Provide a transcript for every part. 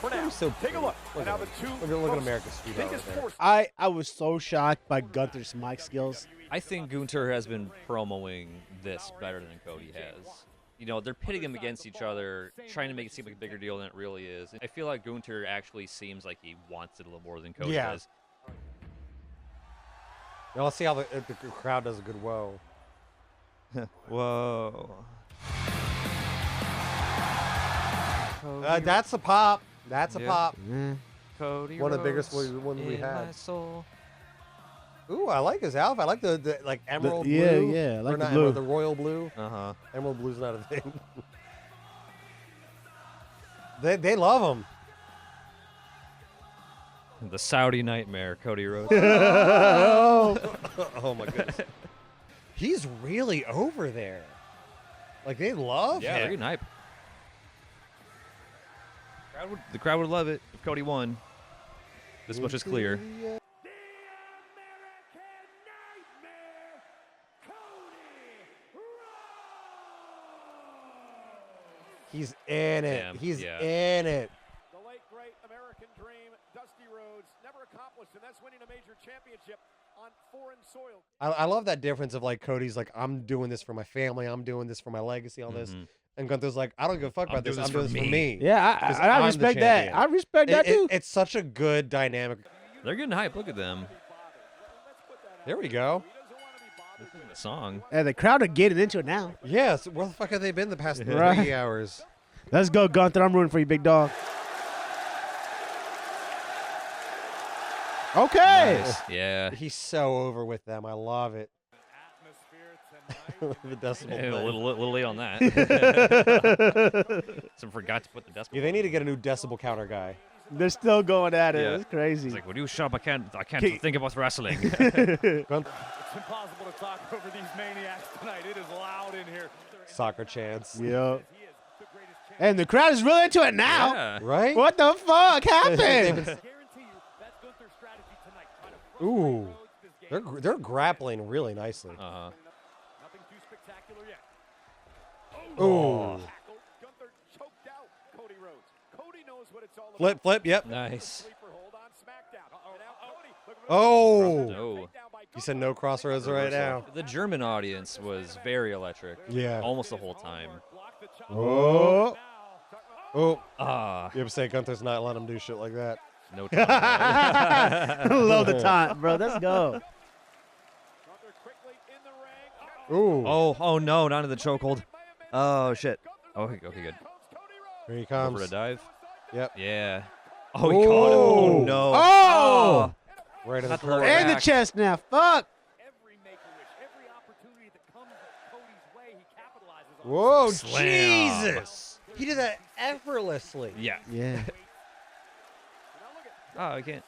for now. So take a look. Look Now at the two Look at America's sweetheart biggest right there. force. I was so shocked by Gunter's mic skills. I think Gunter has been promoing this better than Cody has. You know, they're pitting them against each other, trying to make it seem like a bigger deal than it really is. I feel like Gunter actually seems like he wants it a little more than Cody does. Now let's see how the crowd does a good whoa. Whoa. That's a pop. That's a Yeah. pop. Cody One of the biggest Rhodes ones we in had. my soul. Ooh, I like his outfit. I like the like emerald yeah, blue. yeah, I like or the not blue. emerald, the royal blue. Uh-huh. Emerald blue's not a thing. they love him. The Saudi Nightmare, Cody Rhodes. Oh my goodness. He's really over there. Like they love Yeah, him. they're getting hype. The crowd would love it if Cody won. This much is clear. He's in it. Damn, He's yeah. in it. The late great American dream, Dusty Rhodes, never accomplished, and that's winning a major championship on foreign soil. I love that difference of like Cody's like, I'm doing this for my family. I'm doing this for my legacy, all this. And Gunther's like, I don't give a fuck about this. I'm doing this for me. Yeah, 'Cause I I'm the respect that. champion. I respect that too. It's such a good dynamic. They're getting hype. Look at them. There we go. Listen to the song. And the crowd are getting into it now. Yes. Where the fuck have they been the past 3 Right. hours? Let's go, Gunther. I'm rooting for you, big dog. Okay. Nice. Yeah. He's so over with them. I love it. The decibel Yeah, a thing. little late on that. Some forgot to put the decibel. Yeah, they need to get a new decibel counter guy. They're still going at it. Yeah. It's crazy. He's like, "Would you shut up? I can't Can- think about wrestling." Gun- It's impossible to talk over these maniacs tonight. It is loud in here. Soccer chants. Yep. And the crowd is really into it now. Yeah. Right? What the fuck happened? Guarantee you, that's Gunther's strategy tonight. Try to frustrate Ooh. Rhodes this game. They're grappling really nicely. Uh-huh. Nothing too spectacular yet. Ooh. Tackle. Gunther choked out Cody Rhodes. Cody knows what it's all about. Flip, flip, yep. Nice. Sleeper hold on SmackDown. And now Cody, look at Oh. No. takedown by He said no crossroads right now. The German audience was very electric. Yeah. Almost the whole time. block the chop. Oh. Oh. Ah. You ever say Gunther's not letting him do shit like that? No time. Love the time, bro. Let's go. Gunther quickly in the ring. Ooh. Oh no, not in the chokehold. Oh shit. Oh, okay, good. Here he Over comes. to dive. Yep. Yeah. Oh, he caught him. Oh no. Oh! Right in the Not the lower corner. And the back. chest now. Fuck. Every make-a-wish, every opportunity that comes Cody's way, he capitalizes on. Whoa, Slam. Jesus. He did that effortlessly. Yeah. Yeah. Oh, I can't.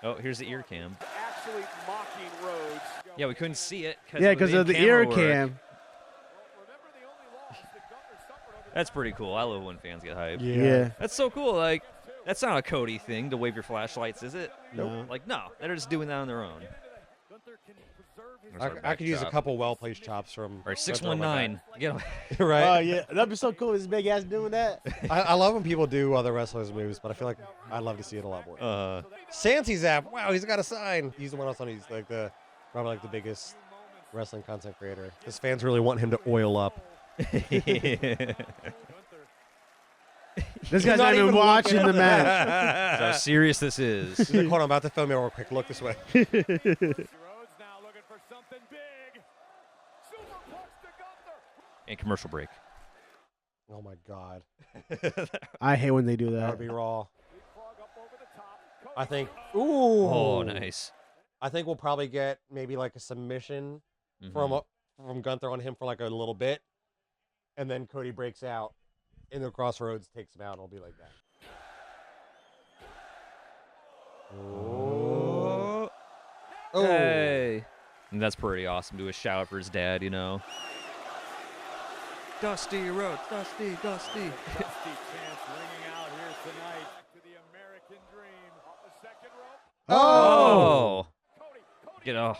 Oh, here's the ear cam. Actually mocking Rhodes. Yeah, we couldn't see it. Yeah, because of the ear in-camera work. cam. Remember the only loss that Gunther suffered over That's pretty cool. I love when fans get hyped. Yeah. That's so cool. Like, that's not a Cody thing to wave your flashlights, is it? No. Like, no. They're just doing that on their own. Gunther can preserve his There's our I back could use a chop. couple well-placed chops from. All right, Gunther on my 619. Get him. back. Oh, Right. yeah. That'd be so cool. This big ass doing that. I love when people do other wrestlers' moves, but I feel like I'd love to see it a lot more. Santi's app. Wow, he's got a sign. He's the one else on. He's like probably like the biggest wrestling content creator. His fans really want him to oil up. This guy's not even watching the match. That's how serious this is. He's like, hold on, I'm about to film it real quick. Look this way. Rhodes now looking for something big. Superplex to Gunther. And commercial break. Oh my God. I hate when they do That that. would be raw. Leapfrog up over the top. Cody I think. Rhodes. Ooh. Oh, nice. I think we'll probably get maybe like a submission from Gunther on him for like a little bit, and then Cody breaks out in the crossroads, takes him out, and it'll be like that. Oh. Oh. Hey. And that's pretty awesome. Do a shout out for his dad, you know. Dusty Rhodes, Dusty. Dusty chants ringing out here tonight. Back to the American dream. Off the second rope. Oh. Cody Get off.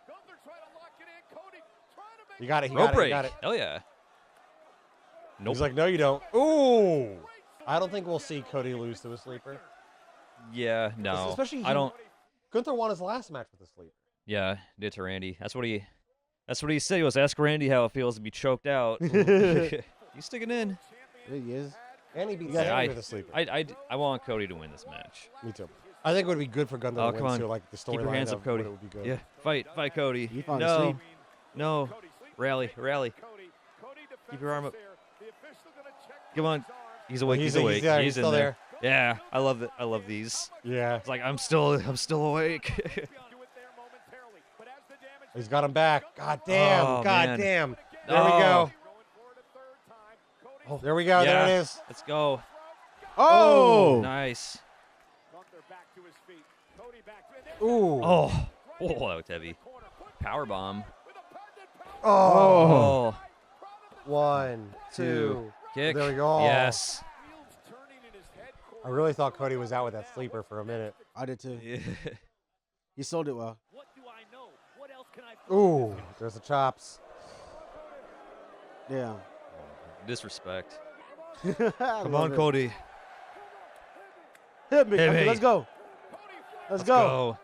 Gunther trying to lock it in. Cody trying to make You got it. He Rope got it. break. He got it. Hell yeah. Nope. He's like, no, you don't. Ooh. I don't think we'll see Cody lose to a sleeper. Yeah, no. Especially I don't. Gunther won his last match with a sleeper. Yeah, did to Randy. That's what he said. He was ask Randy how it feels to be choked out. He's sticking in. There he is. And he beat Yeah, Sammy with a sleeper. I want Cody to win this match. Me too. I think it would be good for Gunther to come win on. too. Like the storyline. Keep your hands up, Cody. Would be good. Yeah, fight Cody. He found No, asleep. no, rally. Keep your arm up. Come on. He's awake. He's awake. There, he's in still there. Yeah, I love it. I love these. Yeah. It's like I'm still awake. He's got him back. God damn. Oh, God man. damn. There we go. Oh, There we go. yeah. There it is. Let's go. Oh! Nice. Ooh. Oh, that was heavy. Power bomb. Oh. Oh, 1, 2. kick. There we go. Yes. I really thought Cody was out with that sleeper for a minute. I did too. Yeah. He sold it well. Ooh. There's the chops. Yeah. Disrespect. Come Come on, Cody. Hit me. Hit Okay, me. let's go. Let's go.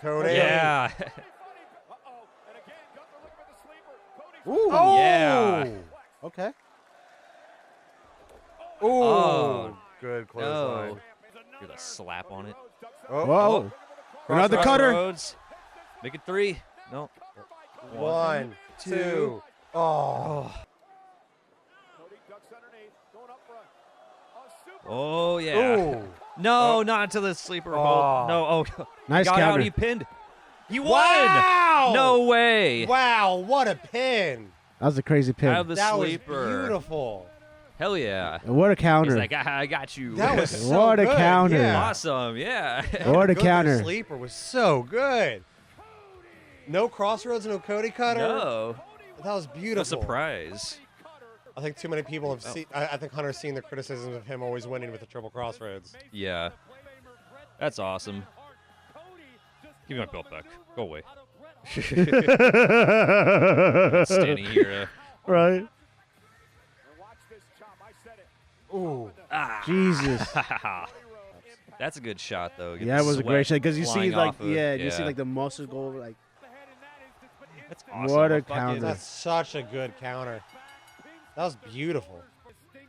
Cody. Yeah. Ooh. Oh. Yeah. Okay. Ooh. Oh, Good clothesline. no. Get a slap on it. Oh. Whoa. Another Cross cutter. Rhodes. Make it 3. No. 1, 2. Oh. Oh. Oh yeah. Ooh. No, not until the sleeper Oh. hold. No. Oh. Nice Got counter. out. He pinned. He won. Wow. No way. Wow. What a pin. That was a crazy Out pin. of the That sleeper. was beautiful. Hell yeah. And what a He's counter. like, I got you. That was so What a good. counter. Yeah. awesome. Yeah. What a Gunther's counter. Sleeper was so good. No crossroads, no Cody cutter. No. That was A beautiful. surprise. I think too many people have seen. I think Hunter's seen the criticisms of him always winning with the triple crossroads. Yeah. That's awesome. Give me my belt back. Go away. Standing here. Right. Ooh. Jesus. That's a good shot, though. Get Yeah, the it was a sweat great shot because you see flying like off of- you see like the muscles go over like. That's awesome. What a Fucking- counter. That's such a good counter. That was beautiful.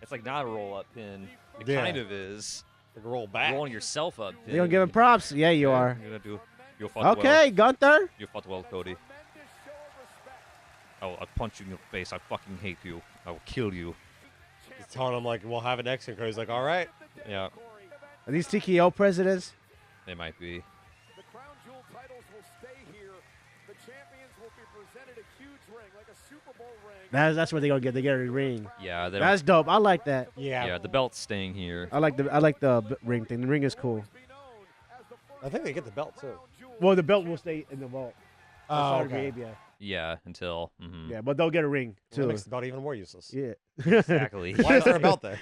It's like not a roll-up pin. It Yeah. kind of is. Like roll back. Rolling yourself up. You gonna give him props? Yeah, you are. You're gonna do. You fought Okay, well. Gunther. You fought well, Cody. I'll punch you in the face. I fucking hate you. I will kill you. He's telling him like, we'll have it next year. Cody's like, all right. Yeah, Are these TKO presidents? they might be. The crown jewel titles will stay here. The champions will be presented a huge ring, like a Super Bowl ring. That's what they gonna get. They get a ring. Yeah, they That's dope. I like that. Yeah. yeah, the belt's staying here. I like the ring thing. The ring is cool. I think they get the belt too. Well, the belt will stay in the vault. Oh, Saudi okay. Arabia. Yeah, until. Mhm. Yeah, but they'll get a ring That too. makes the belt even more useless. Yeah. Exactly. Why is there a belt there?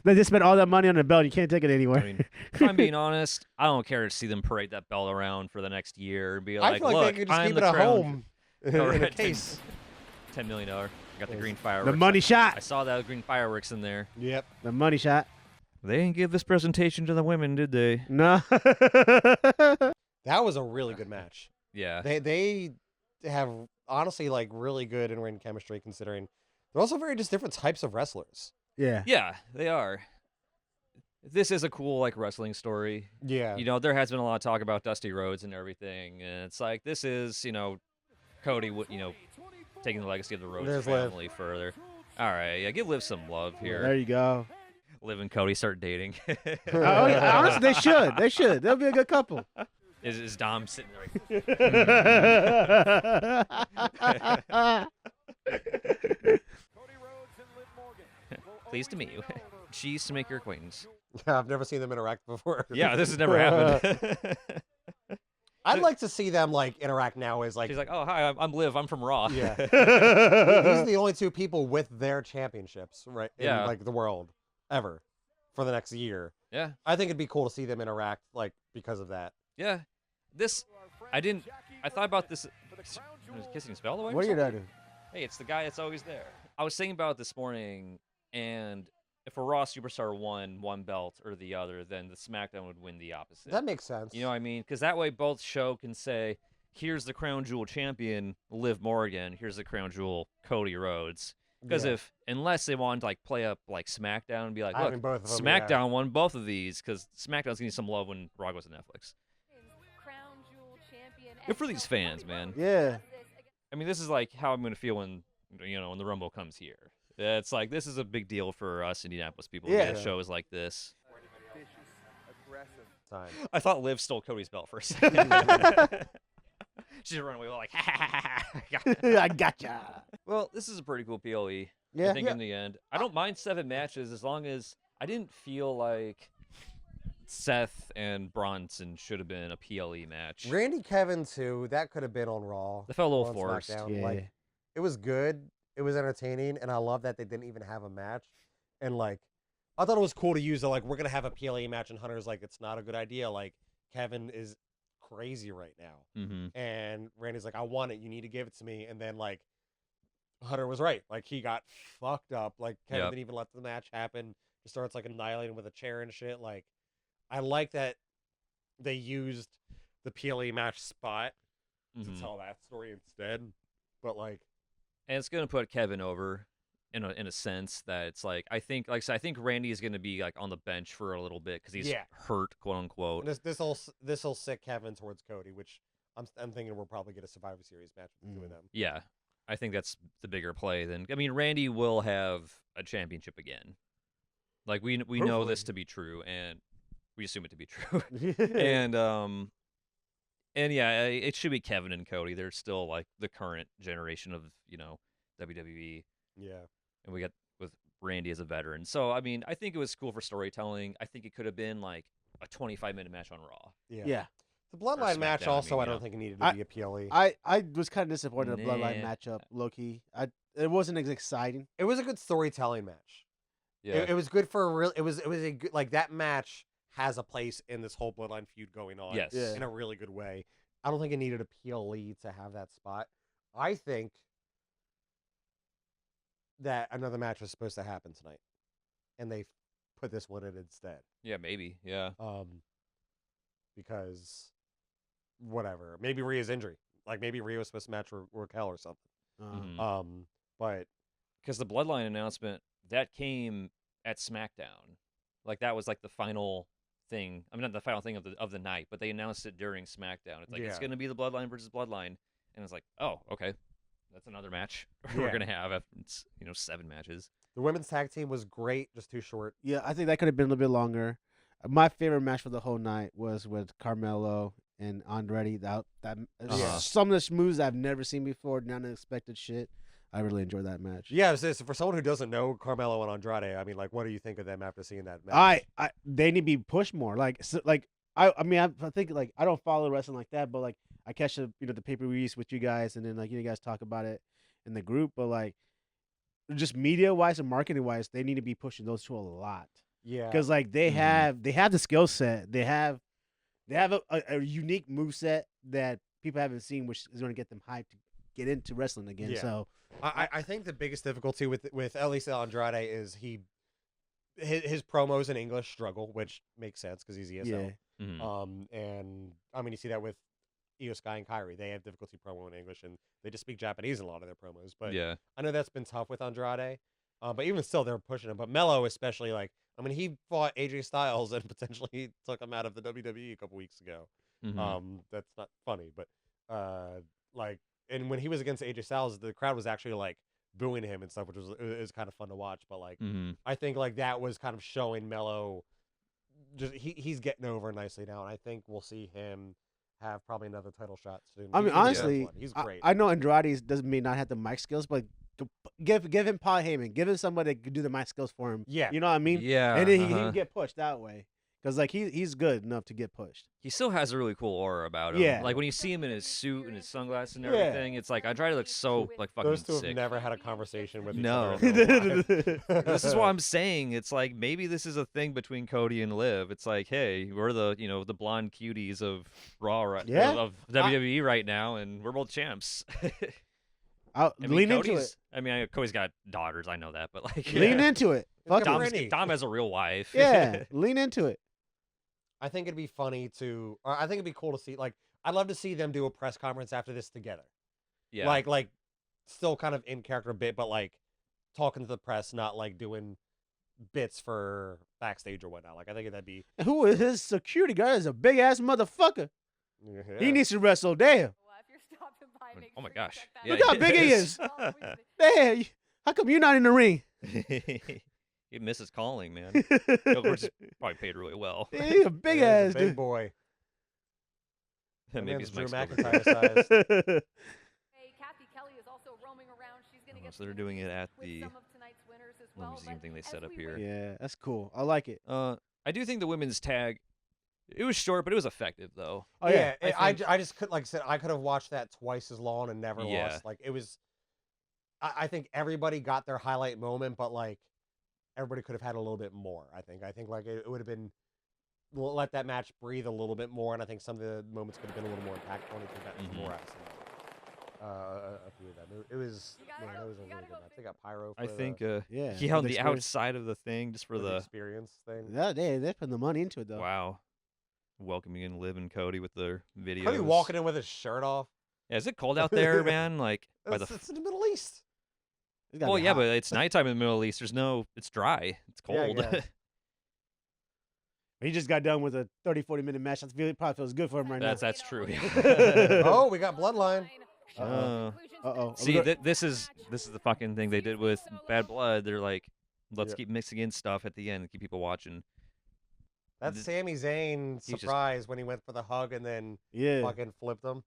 They just spent all that money on the belt. You can't take it anywhere. I mean, if I'm being honest, I don't care to see them parade that belt around for the next year and be I like, feel like look, they could just I'm keep the it at crown- home in a right. case. $10 million. I got the green fireworks. The money I shot. saw that green fireworks in there. Yep. The money shot. They didn't give this presentation to the women, did they? No. That was a really good match. Yeah. They have honestly like really good in ring chemistry considering they're also very just different types of wrestlers. Yeah. Yeah, they are. This is a cool like wrestling story. Yeah. You know, there has been a lot of talk about Dusty Rhodes and everything, and it's like this is, Cody, taking the legacy of the Rhodes There's Liv. family further. All right, yeah, give Liv some love here. There you go. Liv and Cody start dating. Oh, yeah, honestly, they should. They should. They'll be a good couple. Is Dom sitting there? Pleased to meet you. Cheese to make your acquaintance. Yeah, I've never seen them interact before. Yeah, this has never happened. I'd like to see them like interact now as like She's like, oh, hi, I'm Liv. I'm from Raw. yeah. These are the only two people with their championships, right? In Yeah. like the world ever for the next year. Yeah. I think it'd be cool to see them interact like because of that. Yeah. I thought about this. Kissing spell away? What are you doing? Hey, it's the guy that's always there. I was thinking about it this morning, and if a Raw superstar won one belt or the other, then the SmackDown would win the opposite. That makes sense. You know what I mean? Because that way both show can say, here's the Crown Jewel champion, Liv Morgan. Here's the Crown Jewel, Cody Rhodes. Because unless they want to like play up like SmackDown and be like, look, both of them, SmackDown won both of these, because SmackDown's getting some love when Raw goes to Netflix. Good for these fans, man. Yeah. I mean, this is like how I'm going to feel when when the Rumble comes here. It's like, this is a big deal for us Indianapolis people to get shows like this. Time. I thought Liv stole Cody's belt for a second. She's running away like, I gotcha. Well, this is a pretty cool PLE. Yeah. I think in the end. I don't mind 7 matches as long as I didn't feel like Seth and Bronson should have been a PLE match. Randy Kevin too. That could have been on Raw. They felt a little on forced. SmackDown. Yeah. Like, it was good. It was entertaining, and I love that they didn't even have a match. And like, I thought it was cool to use the like, we're gonna have a PLE match, and Hunter's like, it's not a good idea. Like, Kevin is crazy right now, and Randy's like, I want it. You need to give it to me. And then like, Hunter was right. Like, he got fucked up. Like, Kevin didn't even let the match happen. Just starts like annihilating with a chair and shit. Like, I like that they used the PLE match spot to tell that story instead. But like, and it's gonna put Kevin over in a sense that it's like, I think Randy is gonna be like on the bench for a little bit because he's hurt, quote unquote. This will sick Kevin towards Cody, which I'm thinking we'll probably get a Survivor Series match with the two of them. Yeah, I think that's the bigger play. I mean, Randy will have a championship again. Like, we know this to be true, and we assume it to be true. And yeah, it should be Kevin and Cody. They're still like the current generation of WWE. Yeah. And we got with Randy as a veteran. So I mean, I think it was cool for storytelling. I think it could have been like a 25-minute match on Raw. Yeah. The Bloodline match also, I don't think it needed to be a PLE. I was kind of disappointed in the Bloodline matchup, low-key. It wasn't as exciting. It was a good storytelling match. Yeah. It was good for a real. It was a good, like, that match has a place in this whole Bloodline feud going on. Yes. In a really good way. I don't think it needed a PLE to have that spot. I think that another match was supposed to happen tonight, and they put this one in instead. Yeah, maybe. Yeah. Because whatever, maybe Rhea's injury. Like, maybe Rhea was supposed to match Raquel or something. But because the Bloodline announcement that came at SmackDown, like that was like the final thing. I mean, not the final thing of the night, but they announced it during SmackDown. It's like, it's going to be the Bloodline versus Bloodline, and it's like, oh, okay, that's another match we're gonna have. It's 7 matches. The women's tag team was great, just too short. Yeah, I think that could have been a little bit longer. My favorite match for the whole night was with Carmelo and Andretti. Some of the moves I've never seen before, unexpected shit. I really enjoyed that match. Yeah, for someone who doesn't know Carmelo and Andrade, I mean, like, what do you think of them after seeing that match? They need to be pushed more. I think like I don't follow wrestling like that, but like I catch the pay-per-views with you guys, and then like you guys talk about it in the group. But like, just media-wise and marketing-wise, they need to be pushing those two a lot. Yeah, because like they have the skill set, they have a unique move set that people haven't seen, which is going to get them hyped to get into wrestling again. Yeah. So I think the biggest difficulty with at least Andrade is his promos in English struggle, which makes sense because he's ESL. Yeah. And I mean, you see that with Io Sky and Kyrie. They have difficulty promoing in English, and they just speak Japanese in a lot of their promos. But yeah, I know that's been tough with Andrade. But even still, they're pushing him. But Melo, especially, like, I mean, he fought AJ Styles and potentially took him out of the WWE a couple weeks ago. That's not funny, but like, and when he was against AJ Styles, the crowd was actually like booing him and stuff, which was kind of fun to watch. But like, I think like that was kind of showing Melo, just he's getting over nicely now, and I think we'll see him have probably another title shot soon. I mean, honestly, he's great. I know Andrade may not have the mic skills, but give him Paul Heyman, give him somebody that could do the mic skills for him. Yeah, you know what I mean. Yeah, and then he can get pushed that way. Because like he's good enough to get pushed. He still has a really cool aura about him. Yeah. Like when you see him in his suit and his sunglasses and everything, it's like Andrade looks so like fucking Those two sick. have never had a conversation with each No. other. This is what I'm saying. It's like maybe this is a thing between Cody and Liv. It's like, hey, we're the the blonde cuties of Raw, of WWE right now, and we're both champs. Lean into it. I mean, Cody's got daughters. I know that, but like, Lean into it. Fuck got it. Dom has a real wife. Yeah, lean into it. I think it'd be funny to, or I think it'd be cool to see, like, I'd love to see them do a press conference after this together. Yeah. Like, still kind of in character a bit, but like talking to the press, not like doing bits for backstage or whatnot. Like, I think that'd be. Who is his security guard? Is a big ass motherfucker. Yeah. He needs to wrestle. Damn. Oh my gosh. Look how big he is. Damn. How come you're not in the ring? He misses calling, man. Of course, he's probably paid really well. Yeah, he's a big ass big dude. boy. Maybe his Drew mic's McIntyre over. size. So they're doing it at the museum thing they set up here. Yeah, that's cool. I like it. I do think the women's tag, it was short, but it was effective though. Oh yeah. I just could, like I said, I could have watched that twice as long and never Yeah. lost. Like, it was. I think everybody got their highlight moment, but like everybody could have had a little bit more. I think like it would have been, let that match breathe a little bit more, and I think some of the moments could have been a little more impactful. And could have gotten more out of some a few of them. It was a really good match. They got pyro. For I think, yeah. he for on the the experience. outside of the thing just for the the experience thing. Yeah, they're putting the money into it though. wow, welcoming in Liv and Cody with their videos. Cody walking in with his shirt off. Yeah, is it cold out there, man? Like by the. It's in the Middle East. It's gotta Well, be yeah, hot. but it's nighttime in the Middle East. It's dry. It's Yeah, cold. yeah. He just got done with a 30-40 minute match. That probably feels good for him right That's true. Oh, we got Bloodline. Uh-oh. See, this is the fucking thing they did with Bad Blood. They're like, let's Yep. keep mixing in stuff at the end and keep people watching. That's Sami Zayn He's just- surprise when he went for the hug and then Yeah. fucking flipped him.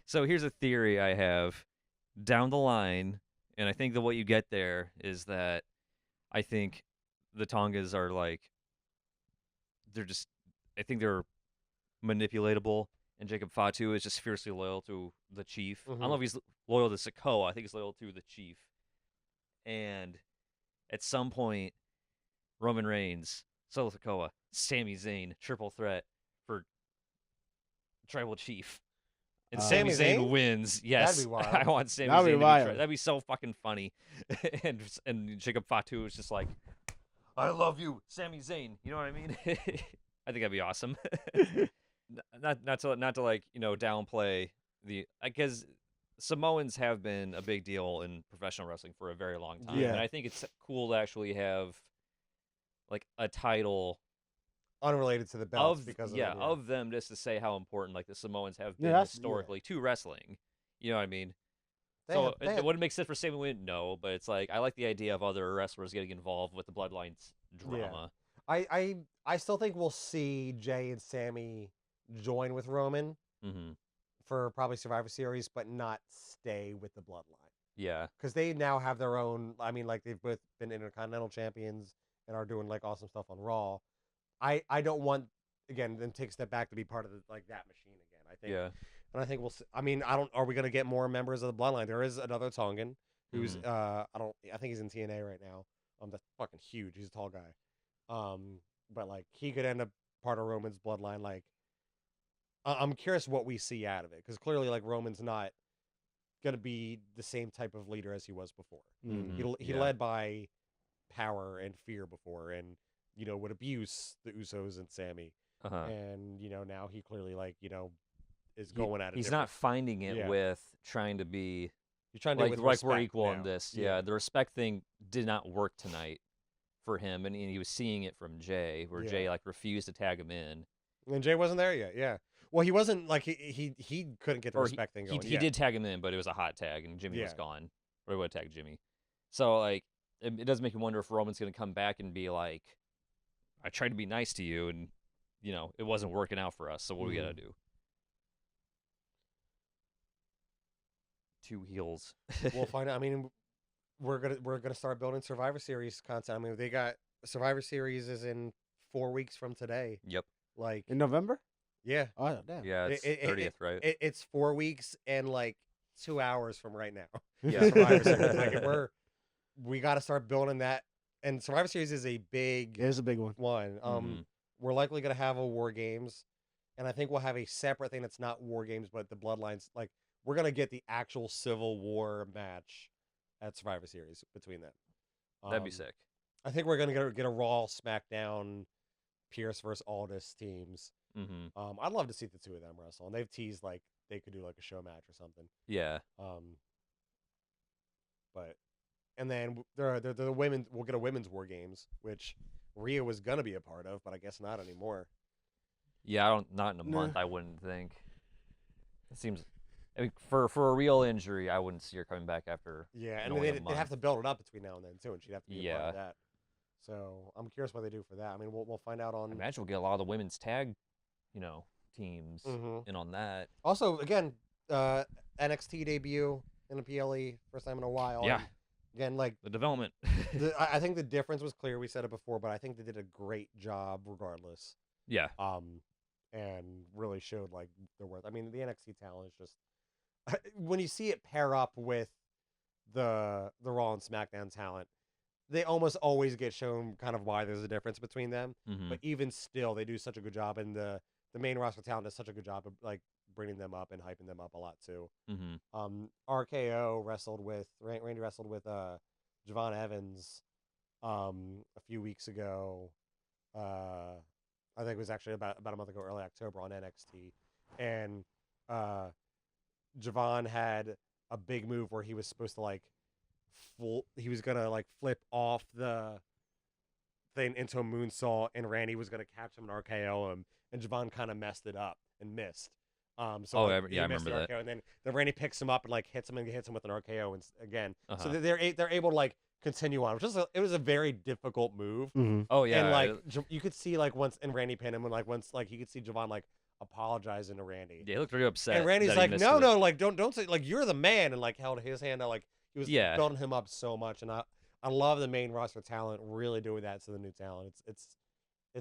So here's a theory I have down the line, and I think that what you get there is that I think the Tongas are like, I think they're manipulatable, and Jacob Fatu is just fiercely loyal to the Chief. I don't know if he's loyal to Sikoa. I think he's loyal to the Chief. And at some point, Roman Reigns, Solo Sikoa, Sami Zayn, triple threat for Tribal Chief. And Sami Sami Zayn Zayn? wins. Yes, That'd be wild. I want Sami That'd Zayn be to be wild. that'd be so fucking funny. and Jacob Fatu is just like, I love you, Sami Zayn. You know what I mean? I think that'd be awesome. not to like, downplay because Samoans have been a big deal in professional wrestling for a very long time. Yeah. And I think it's cool to actually have like a title Unrelated to the belts of because of them, just to say how important like the Samoans have been Yeah, that's- historically to wrestling. You know what I mean? They So have- they have- would it make sense for Sami to win? No, but it's like I like the idea of other wrestlers getting involved with the Bloodlines drama. I still think we'll see Jay and Sammy join with Roman Mm-hmm. for probably Survivor Series, but not stay with the Bloodline Yeah. because they now have their own. I mean, like they've both been Intercontinental champions and are doing like awesome stuff on Raw. I don't want again them take a step back to be part of like that machine again. I think. Yeah. And I think we'll. I mean, I don't. Are we gonna get more members of the Bloodline? There is another Tongan who's. I think he's in TNA right now. That's fucking huge. He's a tall guy. But like he could end up part of Roman's bloodline. Like, I'm curious what we see out of it because clearly, like Roman's not gonna be the same type of leader as he was before. Mhm. He Yeah. led by power and fear before, and would abuse the Usos and Sammy. Uh-huh. And now he clearly like is going at it. He's not different. finding it Yeah. with trying to be He's trying to do it with like we're respect equal in now. this. Yeah, the respect thing did not work tonight for him, and he was seeing it from Jay, where Yeah. Jay like refused to tag him in. And Jay wasn't there yet. Yeah. Well, he wasn't like he couldn't get the Or respect thing going. He did tag him in, but it was a hot tag, and Jimmy was Yeah. gone. Or he would have tagged Jimmy. So like, it does make me wonder if Roman's gonna come back and be like, "I tried to be nice to you, and it wasn't working out for us. So what do we gotta do?" Two heels. We'll find out. I mean, we're gonna start building Survivor Series content. I mean, they got Survivor Series is in 4 weeks from today. Yep. Like, In November? yeah, Oh damn. Yeah, it's 30th, right? it's 4 weeks and like 2 hours from right now. Yeah. Survivor Series. Like, we got to start building that. And Survivor Series is a big It is a big one. one. Mhm. We're likely gonna have a War Games, and I think we'll have a separate thing that's not War Games, but the Bloodlines. Like we're gonna get the actual Civil War match at Survivor Series between them. That'd be sick. I think we're gonna get a Raw, SmackDown, Pierce versus Aldis teams. Mm-hmm. I'd love to see the two of them wrestle, and they've teased like they could do like a show match or something. Yeah. But and then the women. We'll get a women's War Games, which Rhea was gonna be a part of, but I guess not anymore. Yeah, not in a month. I wouldn't think. It seems. I mean, for a real injury, I wouldn't see her coming back after. Yeah, and only a they month. have to build it up between now and then too, and she'd have to be a part Yeah. of that. So I'm curious what they do for that. I mean, we'll find out on. I imagine we'll get a lot of the women's tag, teams in on that. Also, again, NXT debut in a PLE, first time in a while. Yeah. And again, like The development. I think the difference was clear. We said it before, but I think they did a great job regardless. Yeah. And really showed like their worth. I mean, the NXT talent is just when you see it pair up with the Raw and SmackDown talent, they almost always get shown kind of why there's a difference between them. Mm-hmm. But even still, they do such a good job, and the main roster talent does such a good job of like bringing them up and hyping them up a lot too. Mm-hmm. RKO wrestled with Randy wrestled with Javon Evans a few weeks ago. I think it was actually about a month ago, early October on NXT, and Javon had a big move where he was supposed to like he was gonna like flip off the thing into a moonsault, and Randy was gonna catch him and RKO him, and Javon kind of messed it up and missed. So I he missed remember the that. RKO, and then Randy picks him up and like hits him with an RKO and again. Uh-huh. So they're able to like continue on, which is it was a very difficult move. Oh yeah. And like you could see like once and Randy pinned him, and like once like you could see Javon like apologizing to Randy. Yeah, he looked really upset. And Randy's that he like, missed no, it. like don't say like you're the man, and like held his hand out like he was Yeah. building him up so much. And I love the main roster talent really doing that to the new talent. It's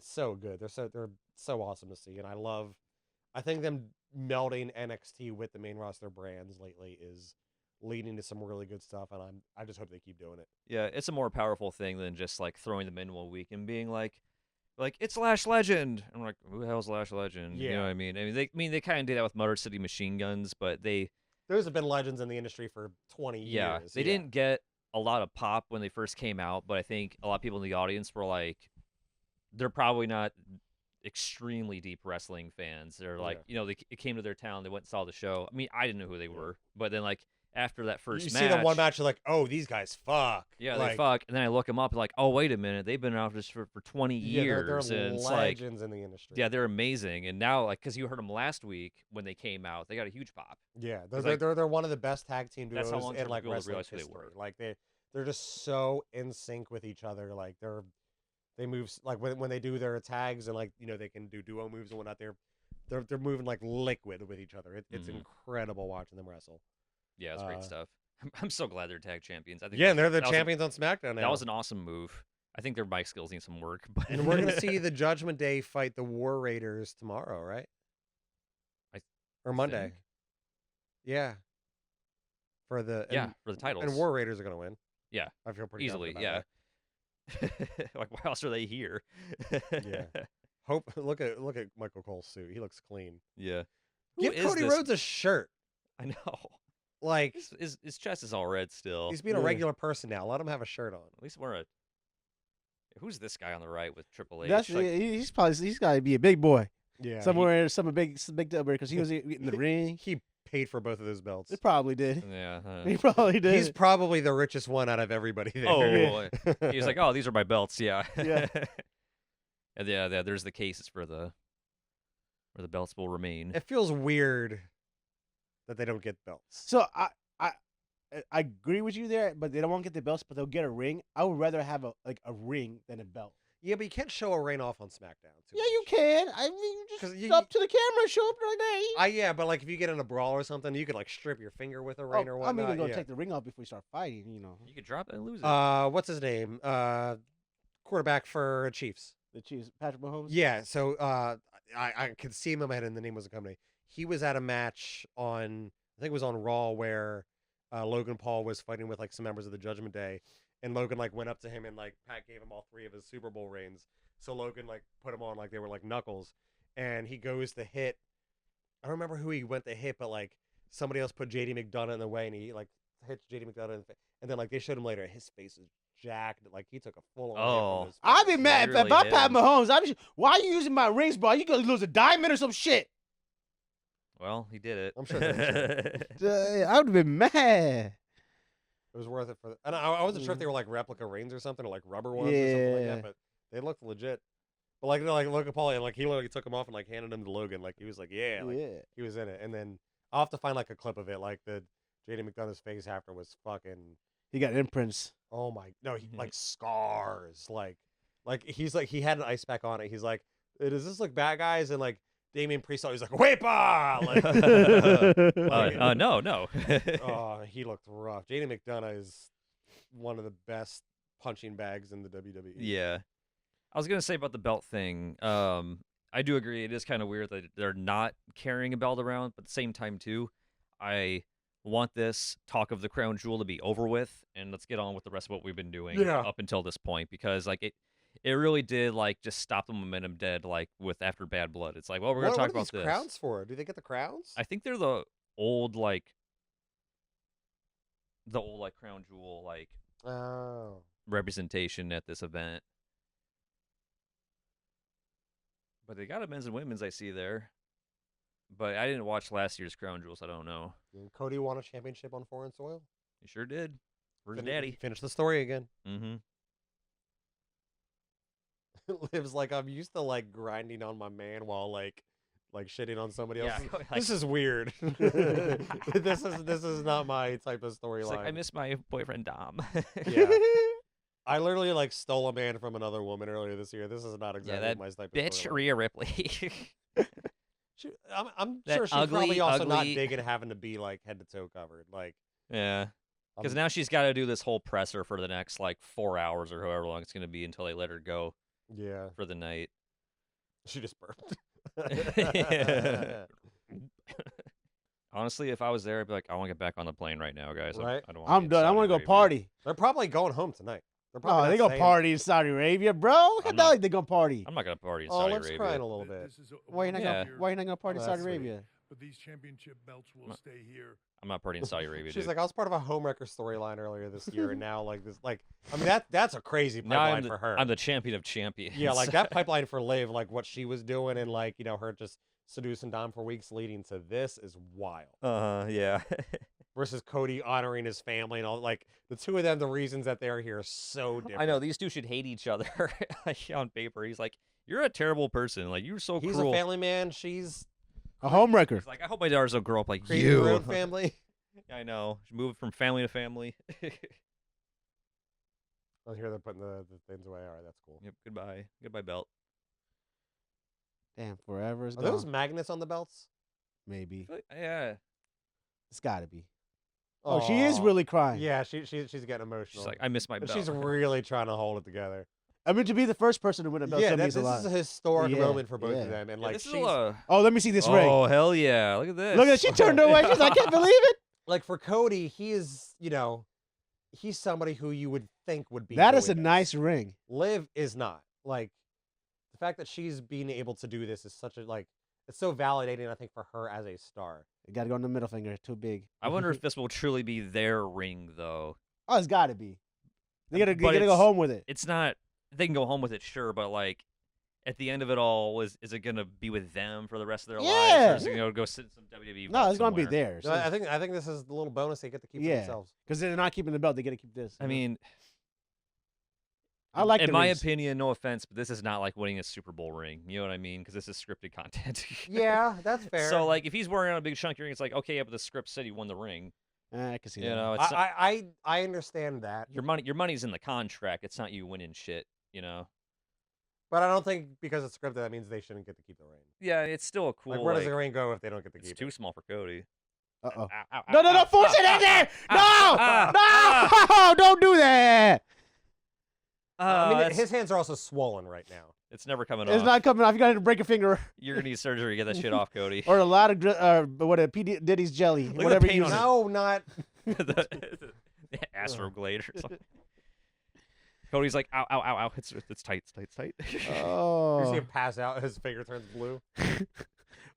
so good. They're so awesome to see, and I think them melding NXT with the main roster brands lately is leading to some really good stuff, and I just hope they keep doing it. Yeah, it's a more powerful thing than just like throwing them in one week and being like it's Lash Legend. I'm like, who the hell's Lash Legend? You know what I mean? They kind of did that with Motor City Machine Guns, but Those have been legends in the industry for 20 years. They didn't get a lot of pop when they first came out, but I think a lot of people in the audience were like, they're probably not extremely deep wrestling fans. They're like, it came to their town, they went and saw the show. I mean, I didn't know who they were, but then like after that first match, you see the one match, you're like, oh, these guys fuck. Yeah, like, they fuck, and then I look them up and like, oh, wait a minute, they've been out just for 20 years. They're and it's legends in the industry. Yeah, they're amazing. And now, like, because you heard them last week when they came out, they got a huge pop. Yeah, they're one of the best tag team duos That's how long in like people wrestling realized who they history. were. Like they're just so in sync with each other. Like they move like when they do their tags and like they can do duo moves and whatnot. They're moving like liquid with each other. It's incredible watching them wrestle. Yeah, it's great stuff. I'm so glad they're tag champions. I think and they're the champions on SmackDown now. That was an awesome move. I think their mic skills need some work. But and we're gonna see the Judgment Day fight the War Raiders tomorrow, right? Or Monday. think. Yeah. For the titles. And War Raiders are gonna win. Yeah, I feel pretty easily. confident Yeah. Like, why else are they here? About that. Yeah. Look at Michael Cole's suit. He looks clean. Yeah. Give Cody Rhodes a shirt. I know. Like his chest is all red still. He's being a regular person now. Let him have a shirt on. At least wear a. Who's this guy on the right with Triple H? He's got to be a big boy. Yeah. Somewhere, some big W because he was in the ring. He paid for both of those belts. It probably did. Yeah. He probably did. He's probably the richest one out of everybody there. Oh, he's like, oh, these are my belts. Yeah. Yeah. And yeah, there's the cases where the belts will remain. It feels weird that they don't get belts. So I agree with you there, but they don't want to get the belts, but they'll get a ring. I would rather have a ring than a belt. Yeah, but you can't show a reign off on SmackDown. Yeah, you can. I mean, just up to the camera, show up right there. Yeah, but like if you get in a brawl or something, you could like strip your finger with a ring or whatnot. I'm even gonna take the ring off before we start fighting. You could drop it and lose it. What's his name? Quarterback for Chiefs. The Chiefs, Patrick Mahomes. Yeah, so I could see him in my head, and the name wasn't coming. He was at a match on, I think it was on Raw, where Logan Paul was fighting with like some members of the Judgment Day, and Logan like went up to him and like Pat gave him all 3 of his Super Bowl rings. So Logan like put him on like they were like knuckles, and he goes to hit. I don't remember who he went to hit, but like somebody else put JD McDonough in the way, and he like hit JD McDonough, and then like they showed him later, his face is jacked, like he took a full. Oh. I'd be mad if really I did. Pat Mahomes. Why are you using my rings, bro? You gonna lose a diamond or some shit? Well, he did it. I'm sure they I would have been mad. It was worth it for. And I wasn't sure if they were like replica rings or something, or like rubber ones or something like that, but they looked legit. But like, like Logan Paul, and like he literally took them off and like handed them to Logan. Like he was like, yeah, like, he was in it. And then I'll have to find like a clip of it. Like the JD McDonough's face after was fucking. He got imprints. Oh my, no, he like scars. Like he's like he had an ice pack on it. He's like, does this look bad, guys? And like Damian Priest, he's like, weepa! Like, no. oh, he looked rough. JD McDonough is one of the best punching bags in the WWE. Yeah. I was going to say about the belt thing. I do agree. It is kind of weird that they're not carrying a belt around, but at the same time, too, I want this talk of the crown jewel to be over with, and let's get on with the rest of what we've been doing up until this point, because like it really did like just stop the momentum dead, like with after Bad Blood. It's like, well, we're going to talk about this. What are these crowns for? Do they get the crowns? I think they're the old like crown jewel like representation at this event. But they got a men's and women's I see there. But I didn't watch last year's crown jewels. I don't know. And Cody won a championship on foreign soil. He sure did. Where's Daddy? Finish the story again. Mm-hmm. Liv's like, I'm used to like grinding on my man while like shitting on somebody else. Yeah, This is weird. this is not my type of storyline. Like, I miss my boyfriend Dom. Yeah. I literally like stole a man from another woman earlier this year. This is not exactly my type of bitch storyline. Rhea Ripley. I'm sure she's probably also not digging having to be like head to toe covered. Like, yeah. Because now she's got to do this whole presser for the next like 4 hours or however long it's going to be until they let her go. Yeah. For the night. She just burped. Honestly, if I was there, I'd be like, I want to get back on the plane right now, guys. Right? I'm done. I want to go party. They're probably going home tonight. Oh, they go party in Saudi Arabia, bro. How the hell they gonna party? I'm not gonna party in Saudi Saudi Arabia. Arabia. Crying a little bit. Why you not gonna party in Saudi Arabia? But these championship belts will stay here. I'm not partying in Saudi Arabia. She's dude. like, I was part of a homewrecker storyline earlier this year, and now like this, like, I mean that's a crazy pipeline for her. I'm the champion of champions. Yeah, like that pipeline for Liv, like what she was doing, and like her just seducing Dom for weeks leading to this is wild. Yeah. Versus Cody honoring his family and all, like the two of them, the reasons that they're here are so different. I know these two should hate each other. Like on paper, he's like, "You're a terrible person. Like you're so He's cruel." a family man. She's a homewrecker. He's like, I hope my daughters will grow up like Creating you. her own family. I know. She moved from family to family. Oh, here they're putting the things away. All right, that's cool. Yep. Goodbye, belt. Damn, forever is Are gone. those magnets on the belts? Maybe. Yeah. It's gotta be. Oh, she is really crying. Yeah, she's getting emotional. She's like, I miss my but belt. she's really trying to hold it together. I mean, to be the first person to win a belt, Yeah, means this a lot. is a historic moment for both of them, and like this is she's a... Oh, let me see this ring. Oh hell yeah! Look at this. Look at she turned away. She's like, I can't believe it. like for Cody, he is he's somebody who you would think would be. That is a doing nice this. ring. Liv is not. Like the fact that she's being able to do this is such a it's so validating. I think for her as a star. You gotta go on the middle finger. Too big. I wonder if this will truly be their ring, though. Oh, it's gotta be. They gotta go home with it. It's not. They can go home with it, sure, but like at the end of it all, is it gonna be with them for the rest of their lives, or is it gonna go sit in some WWE? No, it's gonna be somewhere? theirs. No, I think this is the little bonus they get to keep for themselves. Because they're not keeping the belt. They gotta keep this. I mean, I like. In the my rings. opinion, no offense, but this is not like winning a Super Bowl ring. You know what I mean? Because this is scripted content. Yeah, that's fair. So like, if he's wearing on a big chunky ring, it's like, okay, yeah, but the script said he won the ring. I can see that. You know, it's I understand that. your money's in the contract. It's not you winning shit. You know. But I don't think because it's scripted that means they shouldn't get to keep the ring. Yeah, it's still a cool. Like, where does the ring go if they don't get to keep It's it? too small for Cody. Uh-oh. Ow, No, force it in there! No! Don't do that! I mean, his hands are also swollen right now. It's never coming off. It's not coming off. You gotta break a finger. You're gonna need surgery to get that shit off, Cody. Or a lot of P. Diddy's jelly. Look at Whatever the you paint use. No, not. the Astroglade or something. Cody's like, ow, ow, ow, ow. It's tight, it's tight, it's tight. You see Oh. him pass out. His finger turns blue.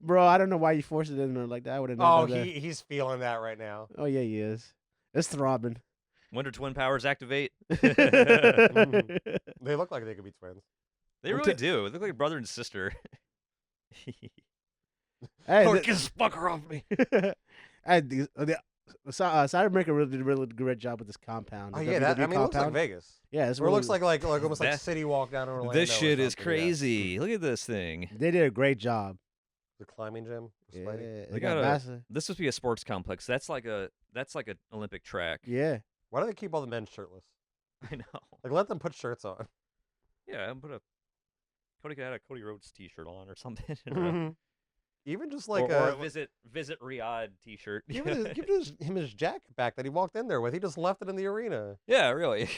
Bro, I don't know why you forced it in there like that. I would have never Oh, done that. he's feeling that right now. Oh, yeah, he is. It's throbbing. Wonder twin powers activate. They look like they could be twins. They really do. They look like brother and sister. Hey, Get this fucker off me. Cybermaker really did a really great job with this compound. Oh The yeah, WWE it looks like compound. Vegas. Yeah, it's Or it looks really- like almost like That- City Walk down in Orlando. This or shit is something, yeah. crazy. Look at this thing. they did a great job. The climbing gym. Yeah, Spidey. they got got a- massive. This must be a sports complex. That's like an Olympic track. Yeah, Why do they keep all the men shirtless? I know. Like, let them put shirts on. Yeah, Cody could have a Cody Rhodes T-shirt on or something. Or Even just a- like or a visit Riyadh T-shirt. give him his jacket back that he walked in there with. He just left it in the arena. Yeah, really.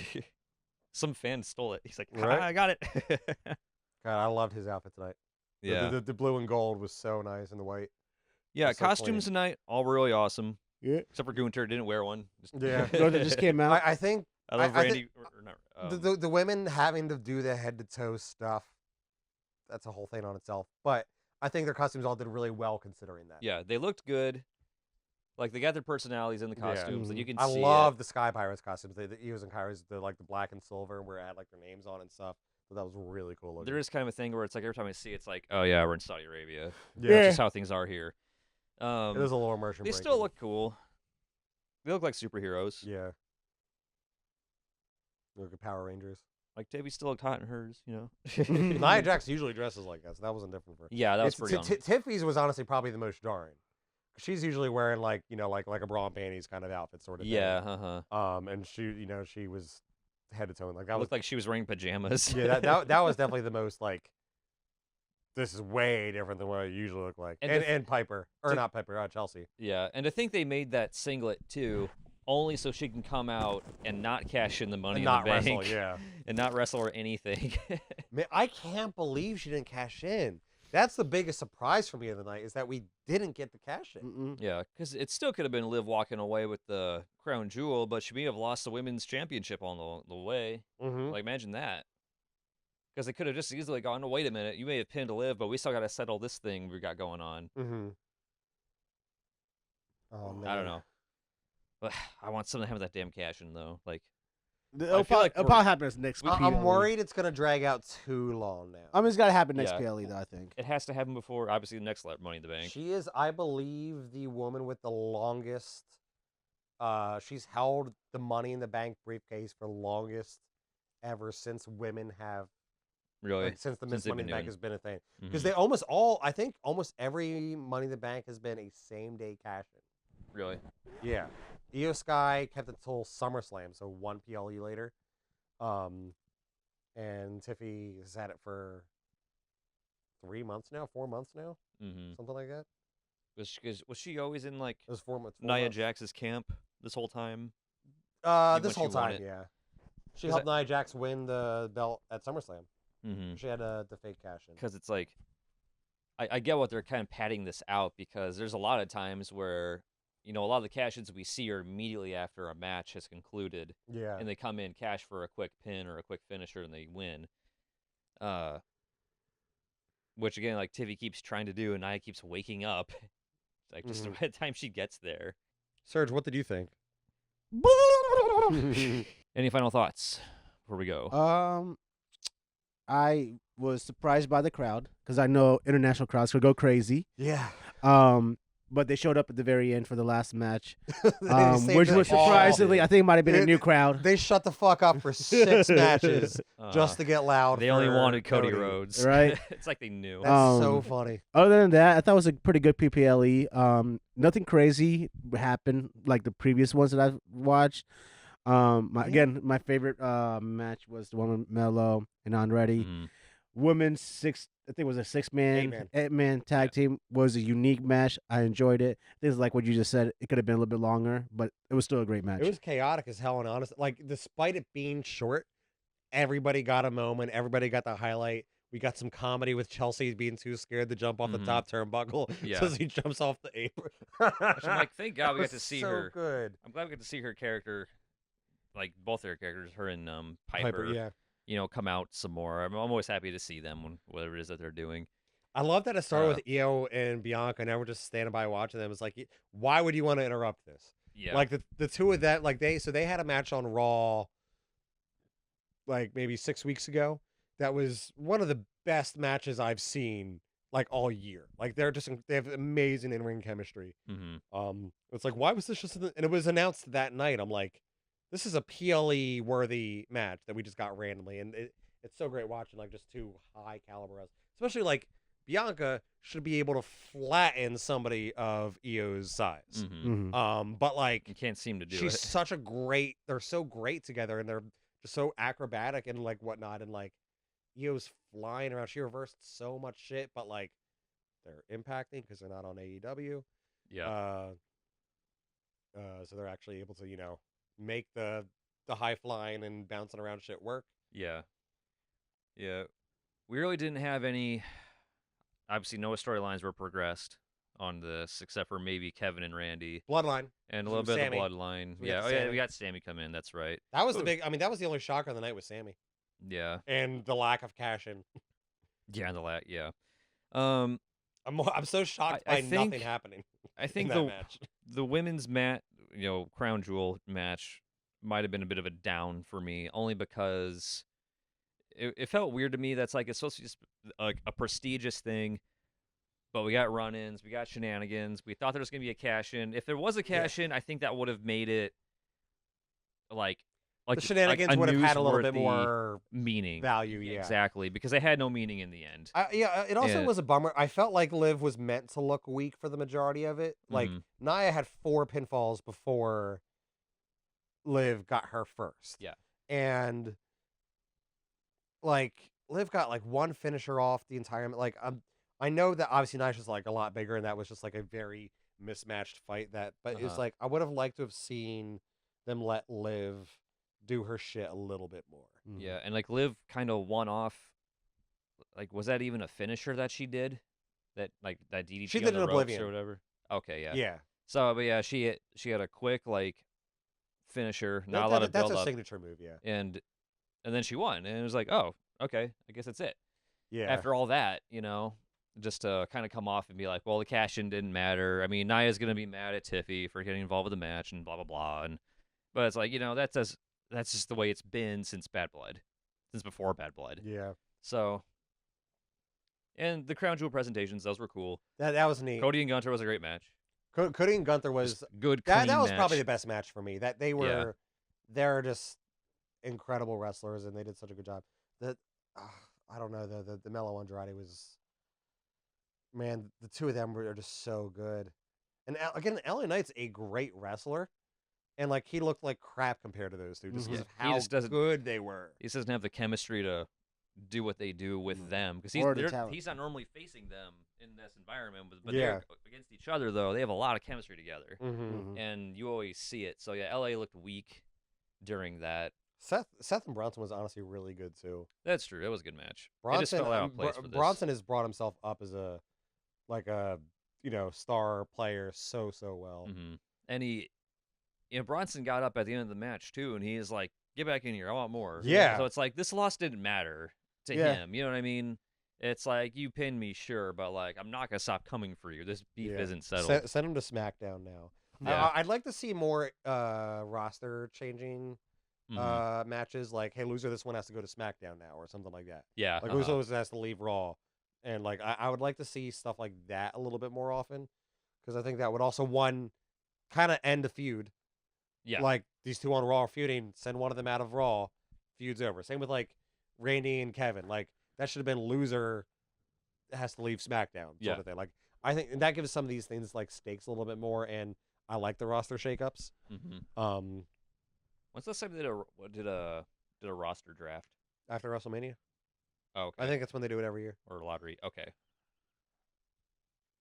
Some fan stole it. He's like, Right? I got it. God, I loved his outfit tonight. Yeah. The blue and gold was so nice, and the white. Yeah, so costumes clean. tonight, all really awesome. yeah. Except for Gunter, didn't wear one. Yeah. Gunter just came out. I think I love I Randy. or not, the women having to do the head to toe stuff, that's a whole thing on itself. But I think their costumes all did really well considering that. yeah, they looked good. Like they got their personalities in the Yeah. costumes. Like you can I see love it. the Sky Pirates costumes. The Eos and Kairos, the like the black and silver, where it had like their names on and stuff. So that was really cool looking. There is kind of a thing where it's like every time I see it, it's like, oh yeah, we're in Saudi Arabia. Yeah. That's just how things are here. It is a little immersion. They still look cool. They look like superheroes. Yeah. They look at Power Rangers. Like Debbie still looked hot in hers, you know. Nia Jax usually dresses like that, so that wasn't different for her. Yeah, that was It's- pretty on. Tiffany's was honestly probably the most jarring. She's usually wearing like a bra and panties kind of outfit sort of thing. Yeah, And she was head to toe like that It was looked like she was wearing pajamas. yeah that was definitely the most like. This is way different than what it usually look like. And And the- Piper or not Piper, Chelsea. Yeah, and to think they made that singlet too, only so she can come out and not cash in the money And in not the bank, wrestle, yeah. and not wrestle or anything. Man, I can't believe she didn't cash in. That's the biggest surprise for me of the night is that we didn't get the cash in. Mm-mm. Yeah, because it still could have been Liv walking away with the crown jewel, but she may have lost the women's championship on the way. Mm-hmm. Like, imagine that. Because they could have just easily gone, oh, wait a minute, you may have pinned Liv, but we still got to settle this thing we got going on. Mm-hmm. Oh man. I don't know. But I want something to have that damn cash in, though. Like, It'll feel like probably happen next. I'm PLE. worried it's gonna drag out too long now. I mean, it's got to happen next Yeah. PLE, though, I think. it has to happen before, obviously, the next Money in the Bank. She is, I believe, the woman with the longest. She's held the Money in the Bank briefcase for longest ever since women have. Really? Like, since the Since Miss they've Money in been the Bank doing- has been a thing. Mhm. Because I think almost every Money in the Bank has been a same day cash in. Really? Yeah. Io Sky kept it till SummerSlam, so one PLE later. And Tiffy has had it for 3 months now, 4 months now, Mm-hmm. something like that. Was she always in, like, It was 4 months. Nia Jax's camp this whole time? This when she whole won time, it. yeah. She 'Cause helped Nia Jax win the belt at SummerSlam. Mm-hmm. She had the fake cash in. Because it's like, I get what they're kind of padding this out, because there's a lot of times where, you know, a lot of the cash-ins we see are immediately after a match has concluded, Yeah. and they come in cash for a quick pin or a quick finisher, and they win. Which again, like Tiffy keeps trying to do, and Nia keeps waking up. Like just Mhm. by the time she gets there. Serge, what did you think? Any final thoughts before we go? I was surprised by the crowd because I know international crowds could go crazy. Yeah. But they showed up at the very end for the last match, They saved which it was all. surprisingly, I think it might have been a It- new crowd. They shut the fuck up for 6 matches just to get loud. They only for wanted Cody Rhodes. Right. It's like they knew. That's so funny. Other than that, I thought it was a pretty good PPLE. Nothing crazy happened like the previous ones that I've watched. Again, my favorite match was the one with Melo and Andretti. Mhm. Women's I think it was a eight-man tag team was a unique match. I enjoyed it. This is like what you just said. It could have been a little bit longer, but it was still a great match. It was chaotic as hell, and honest. Like, despite it being short, everybody got a moment. Everybody got the highlight. We got some comedy with Chelsea being too scared to jump off the Mhm. top turnbuckle, Yeah. so he jumps off the apron. Which I'm like, thank God we That got to was see so her. Good. I'm glad we got to see her character, like both their characters, her and Piper, Yeah. you know, come out some more. I'm always happy to see them when whatever it is that they're doing. I love that it started with Io and Bianca, and now we're just standing by watching them. It's like, why would you want to interrupt this? Yeah. Like the two of that, like they had a match on Raw, like maybe 6 weeks ago. That was one of the best matches I've seen like all year. Like they have amazing in-ring chemistry. It's like, why was this just? And it was announced that night. I'm like, this is a PLE worthy match that we just got randomly, and it's so great watching like just two high caliber wrestlers, especially like Bianca should be able to flatten somebody of Io's size. But like you can't seem to do it. She's such a great. They're so great together, and they're just so acrobatic and like whatnot, and like Io's flying around. She reversed so much shit, but like they're impacting because they're not on AEW. Yeah. So they're actually able to make the high flying and bouncing around shit work. Yeah. Yeah. We really didn't have any. Obviously, no storylines were progressed on this, except for maybe Kevin and Randy. Bloodline. And a little bit Sammy. of the Bloodline. We Yeah. got Oh, yeah. Sammy. We got Sammy come in. That's right. That was that was the only shocker of the night was Sammy. Yeah. And the lack of cash in. Yeah, yeah. I'm so shocked by nothing happening. I think in that match. The women's crown jewel match might have been a bit of a down for me, only because it felt weird to me. That's like it's supposed to be just a prestigious thing, but we got run-ins, we got shenanigans. We thought there was gonna be a cash-in. If there was a cash-in, I think that would have made it like the shenanigans would have had a little bit more meaning, value. Yeah, exactly, because they had no meaning in the end. It also was a bummer. I felt like Liv was meant to look weak for the majority of it. Like Nia had 4 pinfalls before Liv got her first. Yeah, and like Liv got like one finisher off the entire. Like I know that obviously Nia's just like a lot bigger, and that was just like a very mismatched fight. But it's like I would have liked to have seen them let Liv do her shit a little bit more. Yeah, and like Liv kind of won off. Like, was that even a finisher that she did? That DDT she on did the an ropes Oblivion or whatever. Okay, yeah. Yeah. So, but yeah, she had a quick like finisher, not a lot of build that's up. a signature move, yeah. And then she won, and it was like, oh, okay, I guess that's it. Yeah. After all that, just to kind of come off and be like, well, the cash-in didn't matter. I mean, Nia's gonna be mad at Tiffy for getting involved with the match and blah blah blah. But it's like, that's just the way it's been since Bad Blood, since before Bad Blood. Yeah. So, and the Crown Jewel presentations, those were cool. That was neat. Cody and Gunter was a great match. Cody and Gunther was just good. That was match. probably the best match for me. That they're just incredible wrestlers, and they did such a good job. I don't know the Melo Andrade was, man. The two of them are just so good. And again, LA Knight's a great wrestler. And like he looked like crap compared to those two, just how good they were. He just doesn't have the chemistry to do what they do with them because he's not normally facing them in this environment. But they're against each other though. They have a lot of chemistry together, and you always see it. So yeah, LA looked weak during that. Seth and Bronson was honestly really good too. That's true. It was a good match. Bronson, Bronson has brought himself up as a star player so well. And Bronson got up at the end of the match too, and he is like, "Get back in here, I want more." Yeah. So it's like this loss didn't matter to him. You know what I mean? It's like you pinned me, sure, but like I'm not gonna stop coming for you. This beef isn't settled. Send him to SmackDown now. Yeah. I'd like to see more roster changing matches. Like, hey, loser, this one has to go to SmackDown now, or something like that. Yeah. Like loser has to leave Raw, and like I would like to see stuff like that a little bit more often, because I think that would also kind of end the feud. Yeah. Like these two on Raw are feuding, send one of them out of Raw, feud's over. Same with like Randy and Kevin. Like that should have been loser has to leave SmackDown sort of thing. Like I think and that gives some of these things like stakes a little bit more, and I like the roster shakeups. When's the last time they did a roster draft? After WrestleMania. Oh, okay. I think that's when they do it every year. Or lottery. Okay.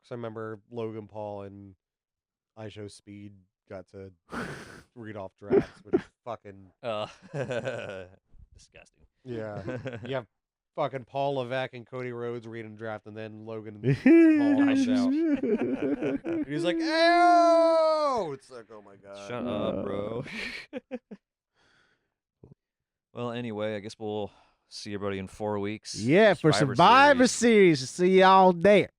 Because I remember Logan Paul and iShow Speed got to read off drafts, which is fucking disgusting. Yeah. You have fucking Paul Levesque and Cody Rhodes reading draft, and then Logan and Paul comes out. And he's like, "Ew!" It's like, oh my god. Shut up, bro. Well, anyway, I guess we'll See everybody in 4 weeks. Yeah, for Survivor Series. See y'all there.